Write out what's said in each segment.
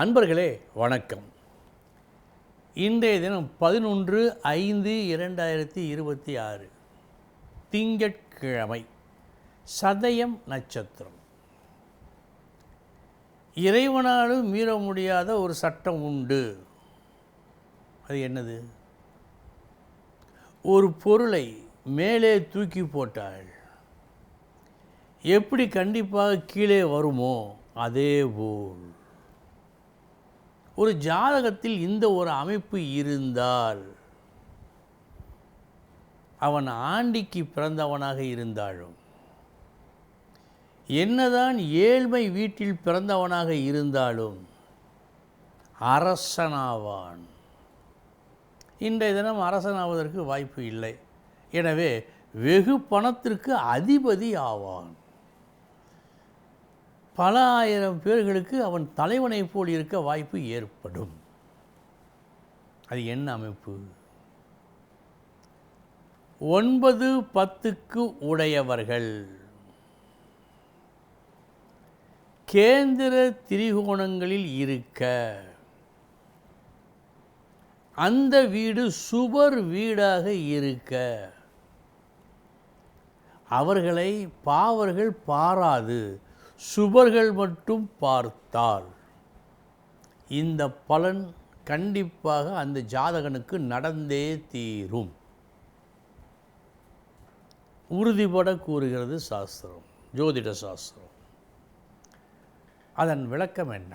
அன்பர்களே வணக்கம். இன்றைய தினம் 11/5/2026 திங்கட்கிழமை, சதயம் நட்சத்திரம். இறைவனாலும் மீற முடியாத ஒரு சட்டம் உண்டு. அது என்னது? ஒரு பொருளை மேலே தூக்கி போட்டால் எப்படி கண்டிப்பாக கீழே வருமோ அதேபோல் ஒரு ஜாதகத்தில் இந்த ஒரு அமைப்பு இருந்தால், அவன் ஆண்டிக்கு பிறந்தவனாக இருந்தாலும், என்னதான் ஏழ்மை வீட்டில் பிறந்தவனாக இருந்தாலும் அரசனாவான். இன்றைய தினம் அரசனாவதற்கு வாய்ப்பு இல்லை. எனவே வெகு பணத்திற்கு அதிபதி ஆவான். பல ஆயிரம் பேர்களுக்கு அவன் தலைவனை போல் இருக்க வாய்ப்பு ஏற்படும். அது என்ன அமைப்பு? 9, 10க்கு உடையவர்கள் கேந்திர திரிகோணங்களில் இருக்க, அந்த வீடு சுபர் வீடாக இருக்க, அவர்களை பாவர்கள் பாராது சுபர்கள் மட்டும் பார்த்தால் இந்த பலன் கண்டிப்பாக அந்த ஜாதகனுக்கு நடந்தே தீரும். உறுதிபட கூறுகிறது சாஸ்திரம், ஜோதிட சாஸ்திரம். அதன் விளக்கம் என்ன?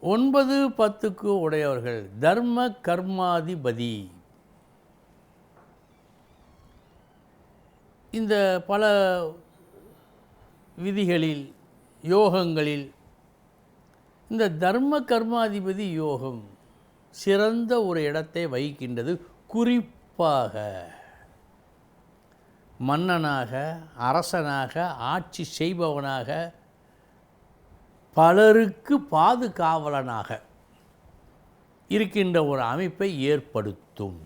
9, 10க்கு உடையவர்கள் தர்ம கர்மாதிபதி. இந்த பல விதிகளில், யோகங்களில் இந்த தர்ம கர்மாதிபதி யோகம் சிறந்த ஒரு இடத்தை வகிக்கின்றது. குறிப்பாக மன்னனாக, அரசனாக, ஆட்சி செய்பவனாக, பலருக்கு பாதுகாவலனாக இருக்கின்ற ஒரு அமைப்பை ஏற்படுத்தும்.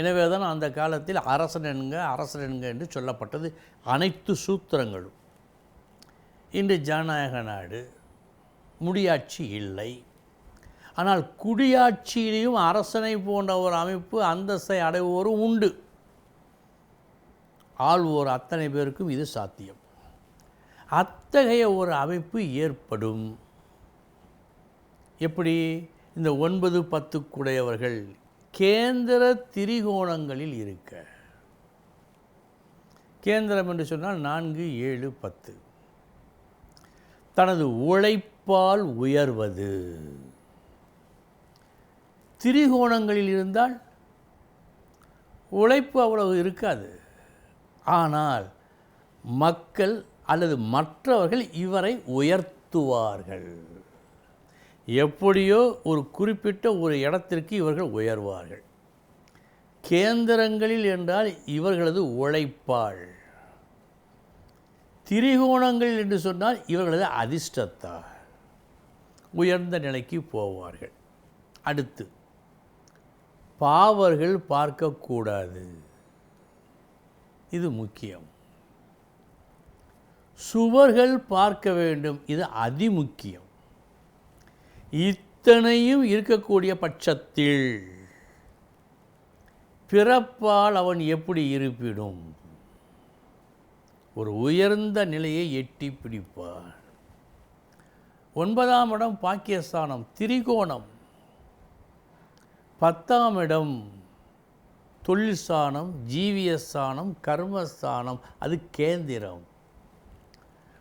எனவே தான் அந்த காலத்தில் அரசன் என்க என்று சொல்லப்பட்டது அனைத்து சூத்திரங்களும். இன்று ஜனநாயக நாடு, முடியாட்சி இல்லை. ஆனால் குடியாட்சியிலையும் அரசனை போன்ற ஒரு அமைப்பு அந்தஸ்தை அடைவோரும் உண்டு. ஆள்வோர் அத்தனை பேருக்கும் இது சாத்தியம். அத்தகைய ஒரு அமைப்பு ஏற்படும். எப்படி? இந்த 9, 10க்குடையவர்கள் கேந்திர திரிகோணங்களில் இருக்க. கேந்திரம் என்று சொன்னால் 4, 7, 10. தனது உழைப்பால் உயர்வது. திரிகோணங்களில் இருந்தால் உழைப்பு அவ்வளவு இருக்காது. ஆனால் மக்கள் அல்லது மற்றவர்கள் இவரை உயர்த்துவார்கள். எப்படியோ ஒரு குறிப்பிட்ட ஒரு இடத்திற்கு இவர்கள் உயர்வார்கள். கேந்திரங்களில் என்றால் இவர்களது உழைப்பால், திரிகோணங்களில் என்று சொன்னால் இவர்களது அதிர்ஷ்டத்தால் உயர்ந்த நிலைக்கு போவார்கள். அடுத்து, பாவர்கள் பார்க்கக்கூடாது. இது முக்கியம். சுவர்கள் பார்க்க வேண்டும். இது அதிமுக்கியம். இத்தனையும் இருக்கக்கூடிய பட்சத்தில் பிறப்பால் அவன் எப்படி இருப்பிடும்? ஒரு உயர்ந்த நிலையை எட்டி பிடிப்பான். 9ஆம் இடம் பாக்கியஸ்தானம், திரிகோணம். 10ஆம் இடம் தொழில் ஸ்தானம், ஜீவியஸ்தானம், கர்மஸ்தானம். அது கேந்திரம்.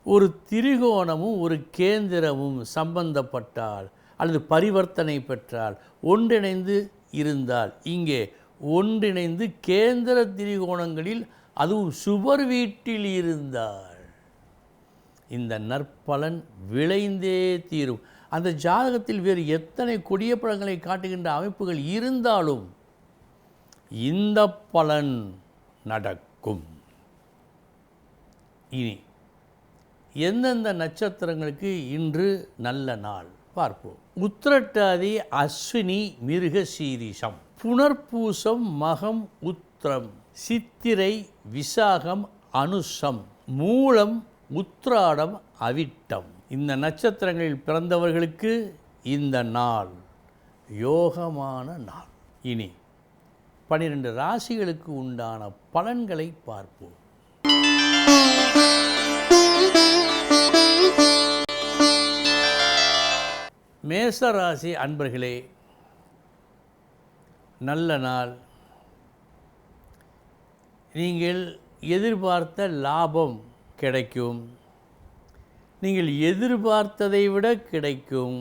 ஒரு திரிகோணமும் ஒரு கேந்திரமும் சம்பந்தப்பட்டால் அல்லது பரிவர்த்தனை பெற்றால், ஒன்றிணைந்து இருந்தால், இங்கே ஒன்றிணைந்து கேந்திர திரிகோணங்களில் அதுவும் சுபர் வீட்டில் இருந்தால் இந்த நற்பலன் விளைந்தே தீரும். அந்த ஜாதகத்தில் வேறு எத்தனை கொடிய பலன்களை காட்டுகின்ற அமைப்புகள் இருந்தாலும் இந்த பலன் நடக்கும். இனி எந்தெந்த நட்சத்திரங்களுக்கு இன்று நல்ல நாள் பார்ப்போம். உத்திரட்டாதி, அஸ்வினி, மிருகசீரிஷம், புனர்பூசம், மகம், உத்திரம், சித்திரை, விசாகம், அனுஷம், மூலம், உத்திராடம், அவிட்டம். இந்த நட்சத்திரங்களில் பிறந்தவர்களுக்கு இந்த நாள் யோகமான நாள். இனி 12 ராசிகளுக்கு உண்டான பலன்களை பார்ப்போம். மேசராசி அன்பர்களே, நல்ல நாள். நீங்கள் எதிர்பார்த்த லாபம் கிடைக்கும். நீங்கள் எதிர்பார்த்ததை விட கிடைக்கும்.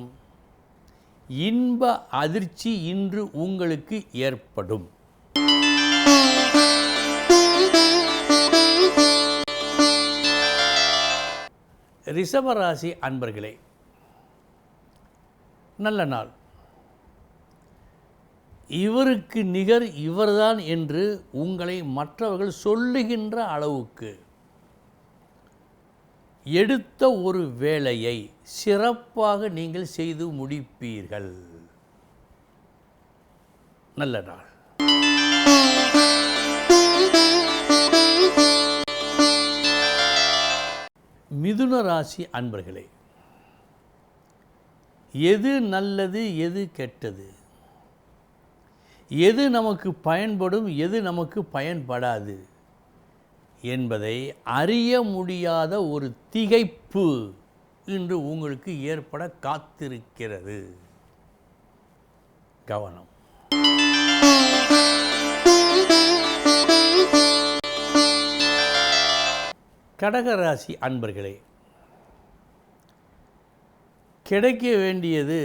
இன்ப அதிர்ச்சி இன்று உங்களுக்கு ஏற்படும். ரிஷபராசி அன்பர்களே, நல்ல நாள். இவருக்கு நிகர் இவர்தான் என்று உங்களை மற்றவர்கள் சொல்லுகின்ற அளவுக்கு எடுத்த ஒரு வேலையை சிறப்பாக நீங்கள் செய்து முடிப்பீர்கள். நல்ல நாள். மிதுன ராசி அன்பர்களே, எது நல்லது எது கெட்டது, எது நமக்கு பயன்படும் எது நமக்கு பயன்படாது என்பதை அறிய முடியாத ஒரு திகைப்பு இன்று உங்களுக்கு ஏற்பட காத்திருக்கிறது. கவனம். கடகராசி அன்பர்களே, கிடைக்க வேண்டியது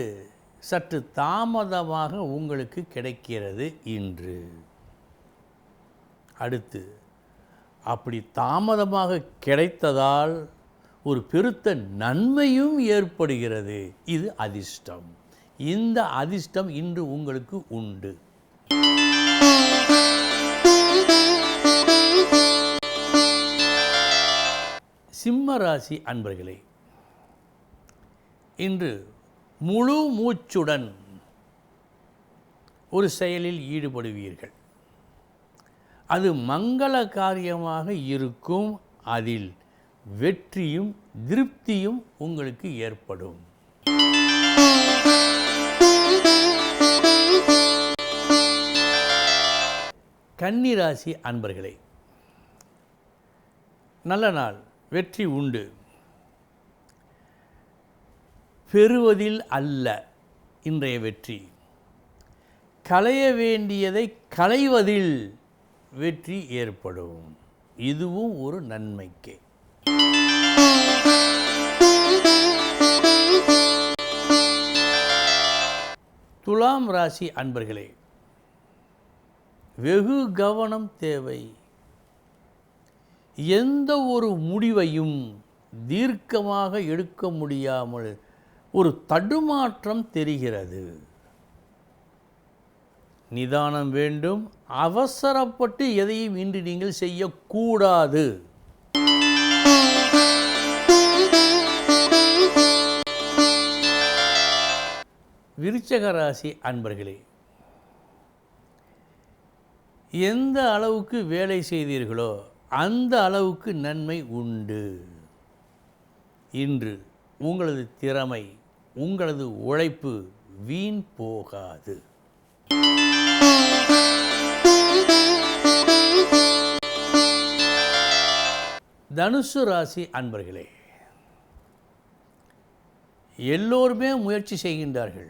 சற்று தாமதமாக உங்களுக்கு கிடைக்கிறது இன்று. அடுத்து, அப்படி தாமதமாக கிடைத்ததால் ஒரு பெருத்த நன்மையும் ஏற்படுகிறது. இது அதிர்ஷ்டம். இந்த அதிர்ஷ்டம் இன்று உங்களுக்கு உண்டு. சிம்ம ராசி அன்பர்களே, இன்று முழு மூச்சுடன் ஒரு செயலில் ஈடுபடுவீர்கள். அது மங்கள காரியமாக இருக்கும். அதில் வெற்றியும் திருப்தியும் உங்களுக்கு ஏற்படும். கன்னிராசி அன்பர்களே, நல்ல நாள். வெற்றி உண்டு. பெறுவதில் அல்ல இன்றைய வெற்றி, களைய வேண்டியதை களைவதில் வெற்றி ஏற்படும். இதுவும் ஒரு நன்மைக்கே. துலாம் ராசி அன்பர்களே, வெகு கவனம் தேவை. எந்த ஒரு முடிவையும் தீர்க்கமாக எடுக்க முடியாமல் ஒரு தடுமாற்றம் தெரிகிறது. நிதானம் வேண்டும். அவசரப்பட்டு எதையும் இன்று நீங்கள் செய்யக்கூடாது. விருச்சிக ராசி அன்பர்களே, எந்த அளவுக்கு வேலை செய்தீர்களோ அந்த அளவுக்கு நன்மை உண்டு. இன்று உங்களது திறமை, உங்களது உழைப்பு வீண் போகாது. தனுசு ராசி அன்பர்களே, எல்லோருமே முயற்சி செய்கின்றார்கள்.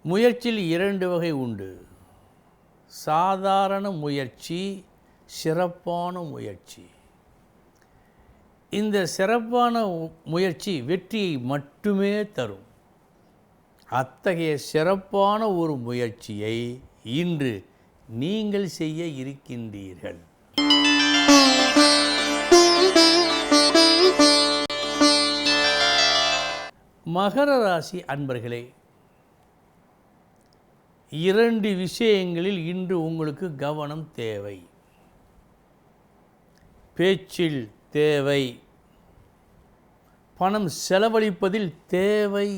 முயற்சியில் 2 வகை உண்டு. சாதாரண முயற்சி, சிறப்பான முயற்சி. இந்த சிறப்பான முயற்சி வெற்றியை மட்டுமே தரும். அத்தகைய சிறப்பான ஒரு முயற்சியை இன்று நீங்கள் செய்ய இருக்கின்றீர்கள். மகர ராசி அன்பர்களே, 2 விஷயங்களில் இன்று உங்களுக்கு கவனம் தேவை. பேச்சில் தேவை, பணம் செலவழிப்பதில் தேவை.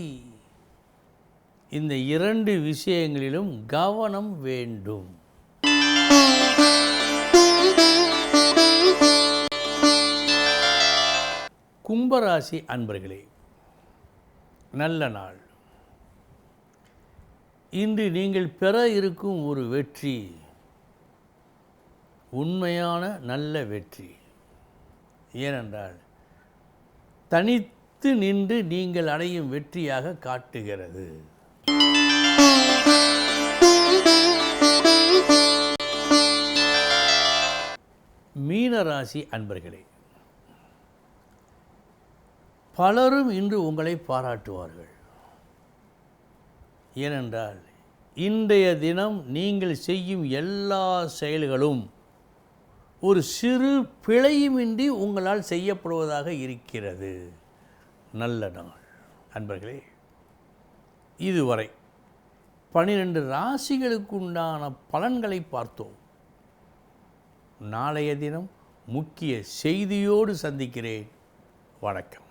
இந்த 2 விஷயங்களிலும் கவனம் வேண்டும். கும்பராசி அன்பர்களே, நல்ல நாள். இன்று நீங்கள் பெற இருக்கும் ஒரு வெற்றி உண்மையான நல்ல வெற்றி. ஏனென்றால் தனித்து நின்று நீங்கள் அடையும் வெற்றியாக காட்டுகிறது. மீனராசி அன்பர்களே, பலரும் இன்று உங்களை பாராட்டுவார்கள். ஏனென்றால் இன்றைய தினம் நீங்கள் செய்யும் எல்லா செயல்களும் ஒரு சிறு பிழையுமின்றி உங்களால் செய்யப்படுவதாக இருக்கிறது. நல்ல நாள் அன்பர்களே. இதுவரை 12 ராசிகளுக்கு உண்டான பலன்களை பார்த்தோம். நாளைய தினம் முக்கிய செய்தியோடு சந்திக்கிறேன். வணக்கம்.